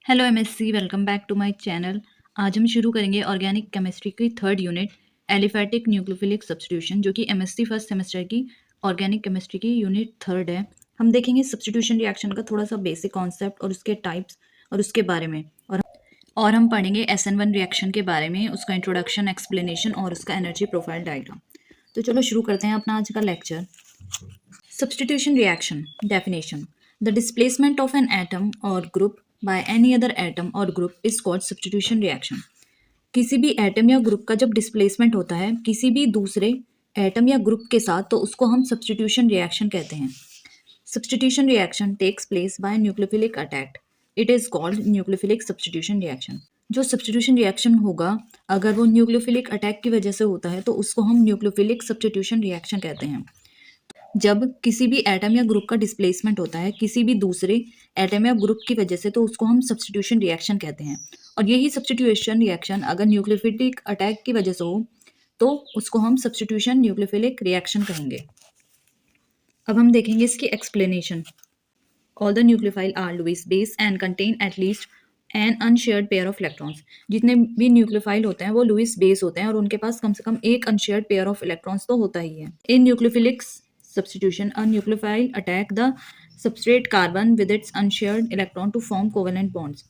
Hello MSc, welcome back to my channel. आज हम शुरू करेंगे ऑर्गेनिक केमिस्ट्री की third unit aliphatic nucleophilic substitution, जो कि एमएससी फर्स्ट सेमेस्टर की ऑर्गेनिक केमिस्ट्री की यूनिट थर्ड है। हम देखेंगे सब्स्टिट्यूशन रिएक्शन का थोड़ा सा बेसिक कॉन्सेप्ट और उसके टाइप्स और उसके बारे में, और हम पढ़ेंगे SN1 रिएक्शन के बारे में, उसका इंट्रोडक्शन, एक्सप्लेनेशन और उसका एनर्जी प्रोफाइल डायग्राम। तो चलो शुरू करते हैं अपना आज का lecture. Substitution reaction definition: the displacement of an atom or group by any other atom or group is called substitution reaction. किसी भी एटम या ग्रुप का जब डिस्प्लेसमेंट होता है किसी भी दूसरे एटम या ग्रुप के साथ, तो उसको हम सब्स्टिट्यूशन रिएक्शन कहते हैं। Substitution reaction takes place by nucleophilic attack, it is called nucleophilic substitution reaction. जो सब्स्टिट्यूशन रिएक्शन होगा, अगर वो न्यूक्लियोफिलिक अटैक की वजह से होता है, तो उसको हम न्यूक्लियोफिलिक सब्स्टिट्यूशन रिएक्शन कहते हैं। जब किसी भी एटम या ग्रुप का डिस्प्लेसमेंट होता है किसी भी दूसरे एटम या ग्रुप की वजह से, तो उसको हम सब्स्टिट्यूशन रिएक्शन कहते हैं। और यही सब्स्टिट्यूशन रिएक्शन अगर न्यूक्लियोफिलिक अटैक की वजह से हो, तो उसको हम सब्स्टिट्यूशन न्यूक्लियोफिलिक रिएक्शन कहेंगे। अब हम देखेंगे इसकी explanation. All the nucleophile are Lewis base and contain at least an unshared pair of electrons. जितने भी न्यूक्लियोफाइल होते हैं वो लुईस बेस होते हैं और उनके पास कम से कम एक अनशेयर्ड पेयर ऑफ इलेक्ट्रॉन्स तो होता ही है। इन nucleophilic substitution, a nucleophile attack the substrate carbon with its unshared electron to form covalent bonds.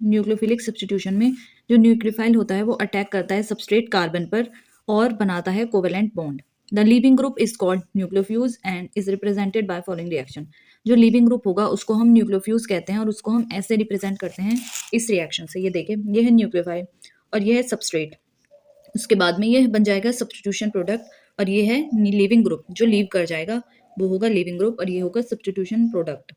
Nucleophilic substitution में जो न्यूक्लियोफाइल होता है वो अटैक करता है सबस्ट्रेट कार्बन पर और बनाता है covalent bond. The leaving group is called nucleofuge and is represented by following reaction. जो लीविंग ग्रुप होगा उसको हम न्यूक्लियोफ्यूज कहते हैं और उसको हम ऐसे रिप्रेजेंट करते हैं इस रिएक्शन से। ये देखिए, ये है न्यूक्लियोफाइल और ये है सबस्ट्रेट। उसके बाद में ये बन जाएगा सब्स्टिट्यूशन प्रोडक्ट, और ये है लीविंग ग्रुप। जो लीव कर जाएगा वो होगा लीविंग ग्रुप और ये होगा सब्स्टिट्यूशन प्रोडक्ट।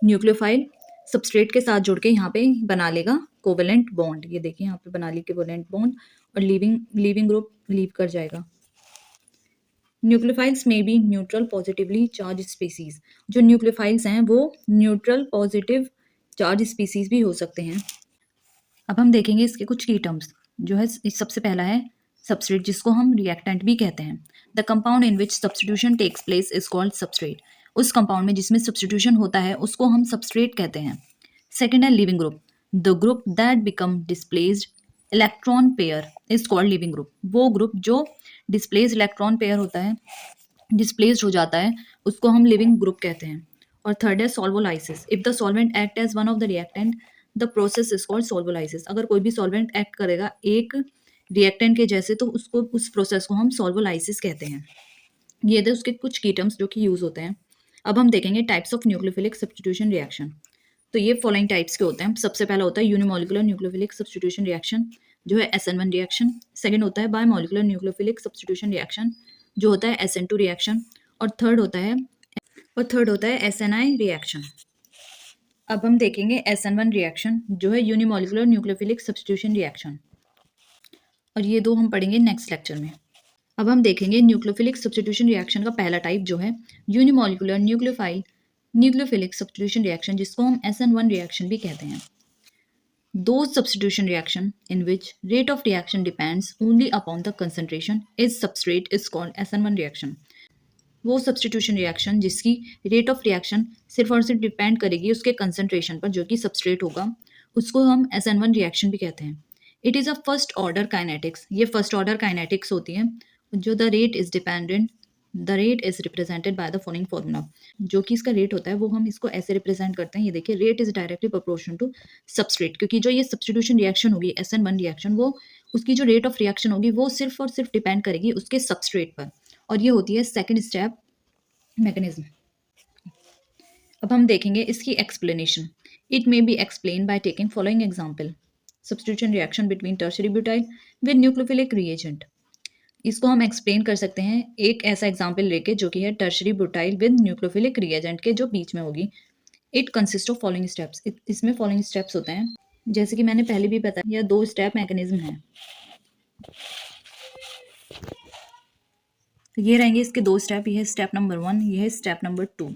न्यूक्लियोफाइल सबस्ट्रेट के साथ जुड़ के यहाँ पे बना लेगा कोवेलेंट बॉन्ड। ये देखिए, यहाँ पे बना ली कोवेलेंट बॉन्ड और लीविंग ग्रुप लीव कर जाएगा। न्यूक्लियोफाइल्स में भी न्यूट्रल पॉजिटिवली चार्ज स्पीसीज। जो न्यूक्लियोफाइल्स हैं वो न्यूट्रल पॉजिटिव चार्ज स्पीसीज भी हो सकते हैं। अब हम देखेंगे इसके कुछ की टर्म्स। जो है सबसे पहला है सबस्ट्रेट, जिसको हम रिएक्टेंट भी कहते हैं। The compound in which substitution takes place is called substrate. उस कंपाउंड में जिसमें सब्स्टिट्यूशन होता है उसको हम सबस्ट्रेट कहते हैं। सेकेंड है leaving group. The group that become displaced electron pair is called leaving group. वो ग्रुप जो डिस्प्लेस्ड इलेक्ट्रॉन पेयर होता है, डिस्प्लेस्ड हो जाता है, उसको हम लिविंग ग्रुप कहते हैं। और थर्ड है solvolysis. If the solvent act as one of the reactant, the process is called solvolysis. अगर कोई भी सॉल्वेंट एक्ट करेगा एक रिएक्टेंट के जैसे, तो उसको उस प्रोसेस को हम सॉल्वोलाइसिस कहते हैं। ये थे उसके कुछ की टर्म्स जो कि यूज होते हैं। अब हम देखेंगे types of nucleophilic substitution reaction. तो ये फॉलोइंग टाइप्स के होते हैं। सबसे पहला होता है यूनिमोलिकुलर न्यूक्लियोफिलिक सब्स्टिट्यूशन रिएक्शन, जो है SN1 रिएक्शन। सेकंड होता है बायमोलिकुलर न्यूक्लियोफिलिक सब्स्टिट्यूशन रिएक्शन, जो होता है SN2 रिएक्शन। और थर्ड होता है SNI रिएक्शन। अब हम देखेंगे SN1 रिएक्शन, जो है यूनिमोलिकुलर न्यूक्लियोफिलिक सब्स्टिट्यूशन रिएक्शन, और ये दो हम पढ़ेंगे नेक्स्ट लेक्चर में। अब हम देखेंगे न्यूक्लियोफिलिक सब्स्टिट्यूशन रिएक्शन का पहला टाइप, जो है यूनिमोलिकुलर न्यूक्लियोफिलिक सब्स्टिट्यूशन रिएक्शन, जिसको हम SN1 रिएक्शन भी कहते हैं। Those substitution reaction in which rate of reaction depends only upon the concentration is substrate is called SN1 reaction. वो सब्स्टिट्यूशन रिएक्शन जिसकी रेट ऑफ रिएक्शन सिर्फ और सिर्फ डिपेंड करेगी उसके कंसंट्रेशन पर, जो कि सबस्ट्रेट होगा, उसको हम SN1 रिएक्शन भी कहते हैं। It is a first order kinetics. ये फर्स्ट ऑर्डर काइनेटिक्स होती है। जो the rate is represented by the following formula. जो कि इसका रेट होता है वो हम इसको ऐसे रिप्रेजेंट करते हैं। ये देखिए, rate is directly proportional to substrate, क्योंकि जो ये सब्स्टिट्यूशन रिएक्शन होगी SN1 रिएक्शन, वो उसकी जो रेट ऑफ रिएक्शन होगी वो सिर्फ और सिर्फ डिपेंड करेगी उसके सबस्ट्रेट पर, और ये होती है सेकेंड स्टेप मैकेनिज्म। अब हम देखेंगे इसकी explanation. It may be explain by taking following example. Substitution reaction between tertiary butyl with nucleophilic reagent. इसको हम एक्सप्लेन कर सकते हैं एक ऐसा एग्जांपल लेके, जो कि है tertiary butyl with nucleophilic reagent के जो बीच में होगी। It consist of following steps. इसमें फॉलोइंग स्टेप्स होते हैं, जैसे कि मैंने पहले भी बताया, यह 2 स्टेप मैकेनिज्म है। तो ये रहेंगे इसके 2 स्टेप। ये है स्टेप नंबर 1, ये है step number 2।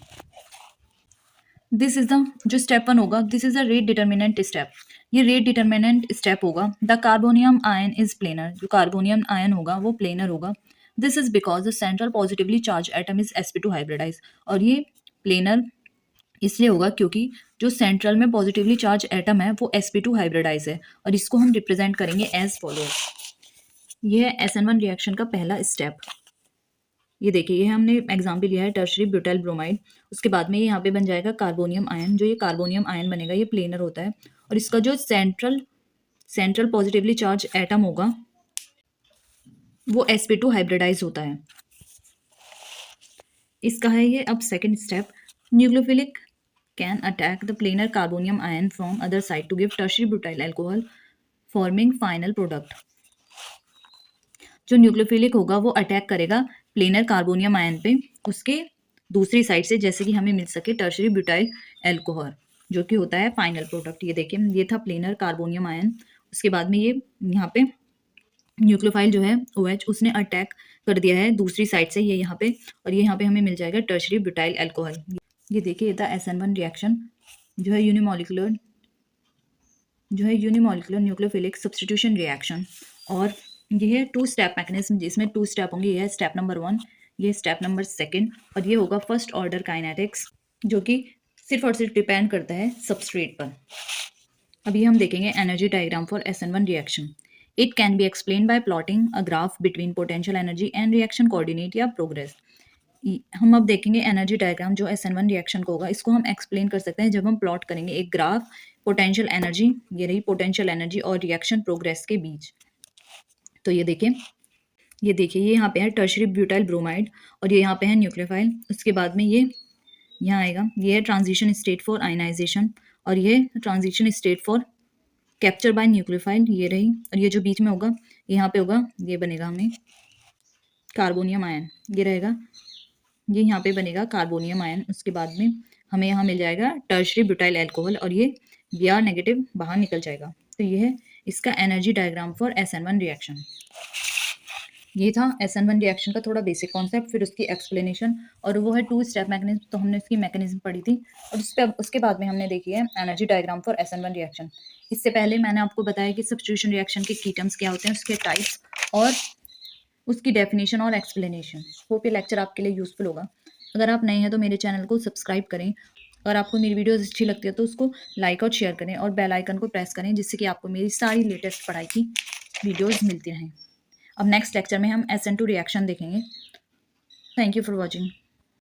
This is the जो स्टेप 1 होगा, this is the rate determinant step. ये रेट डिटर्मिनेंट स्टेप होगा। The carbonium ion is planar. जो कार्बोनियम आयन होगा वो प्लेनर होगा। This is because the central positively charge atom is sp2 hybridize. और ये प्लेनर इसलिए होगा क्योंकि जो सेंट्रल में पॉजिटिवली चार्ज एटम है वो sp2 हाइब्रिडाइज है और इसको हम रिप्रेजेंट करेंगे एज फॉलोअर्स। ये है SN1 रिएक्शन का पहला स्टेप। ये देखिए, ये हमने एग्जाम्पल लिया है टर्शरी ब्यूटाइल ब्रोमाइड। उसके बाद में ये यहाँ पे बन जाएगा कार्बोनियम आयन। जो ये कार्बोनियम आयन बनेगा ये प्लेनर होता है और इसका जो सेंट्रल पॉजिटिवली चार्ज एटम होगा वो sp2 हाइब्रिडाइज होता है। इसका है ये अब second step. Nucleophilic can attack the planar carbonium ion from other side to give tertiary butyl alcohol forming final product. जो न्यूक्लियोफिलिक होगा वो अटैक करेगा प्लेनर कार्बोनियम आयन पे उसके दूसरी साइड से, जैसे कि हमें मिल सके टर्शरी ब्यूटाइल अल्कोहल जो कि होता है फाइनल प्रोडक्ट। ये देखिए, ये था प्लेनर कार्बोनियम आयन। उसके बाद में ये यहाँ पे न्यूक्लियोफाइल जो है OH उसने अटैक कर दिया है दूसरी साइड से, ये यहाँ पे, और ये यहाँ पे हमें मिल जाएगा टर्शरी ब्यूटाइल अल्कोहल। ये देखिए, ये था SN1 रिएक्शन जो है यूनिमोलिकुलर न्यूक्लियोफिलिक सब्स्टिट्यूशन रिएक्शन। और ये है 2 स्टेप मैकेनिज्म जिसमें 2 स्टेप होंगे। ये है स्टेप नंबर 1, ये स्टेप नंबर 2 और ये होगा फर्स्ट ऑर्डर काइनेटिक्स जो कि सिर्फ और सिर्फ डिपेंड करता है सबस्ट्रेट पर। अभी हम देखेंगे energy diagram for SN1 reaction. It can be explain by plotting a graph between potential energy and reaction coordinate या प्रोग्रेस। हम अब देखेंगे एनर्जी डायग्राम जो SN1 रिएक्शन को होगा, इसको हम एक्सप्लेन कर सकते हैं जब हम प्लॉट करेंगे एक ग्राफ पोटेंशियल एनर्जी, ये रही पोटेंशियल एनर्जी और रिएक्शन प्रोग्रेस के बीच। तो ये देखिए, ये यहाँ पे है टर्शरी ब्यूटाइल ब्रोमाइड और ये यहाँ पे है न्यूक्लियोफाइल। उसके बाद में ये यहाँ आएगा, ये है ट्रांजिशन स्टेट फॉर आयनाइजेशन और ये transition state for capture by nucleophile, ये रही। और ये जो बीच में होगा, यहाँ पे होगा, ये बनेगा हमें कार्बोनियम आयन, ये रहेगा, ये यहाँ पे बनेगा कार्बोनियम आयन। उसके बाद में हमें यहाँ मिल जाएगा टर्शरी ब्यूटाइल अल्कोहल और ये Br नेगेटिव बाहर निकल जाएगा। तो ये है इसका energy diagram for SN1 reaction. ये था SN1 रिएक्शन का थोड़ा बेसिक कॉन्सेप्ट, फिर उसकी एक्सप्लेनेशन, और वो है 2 स्टेप मैकेनिज्म, तो हमने उसकी मैकेनिज्म पढ़ी थी। और उसके बाद में हमने देखी है energy diagram for SN1 reaction. इससे पहले मैंने आपको बताया कि सब्स्टिट्यूशन रिएक्शन के की टर्म्स क्या होते हैं, उसके टाइप्स और उसकी डेफिनेशन और एक्सप्लेनेशन। होप ये लेक्चर आपके लिए यूजफुल होगा। अगर आप नए हैं तो मेरे चैनल को सब्सक्राइब करें। अगर आपको मेरी वीडियोस अच्छी लगती है तो उसको लाइक और शेयर करें और बेल आइकन को प्रेस करें, जिससे कि आपको मेरी सारी लेटेस्ट पढ़ाई की वीडियोस मिलती रहें। अब नेक्स्ट लेक्चर में हम SN2 रिएक्शन देखेंगे। Thank you for watching.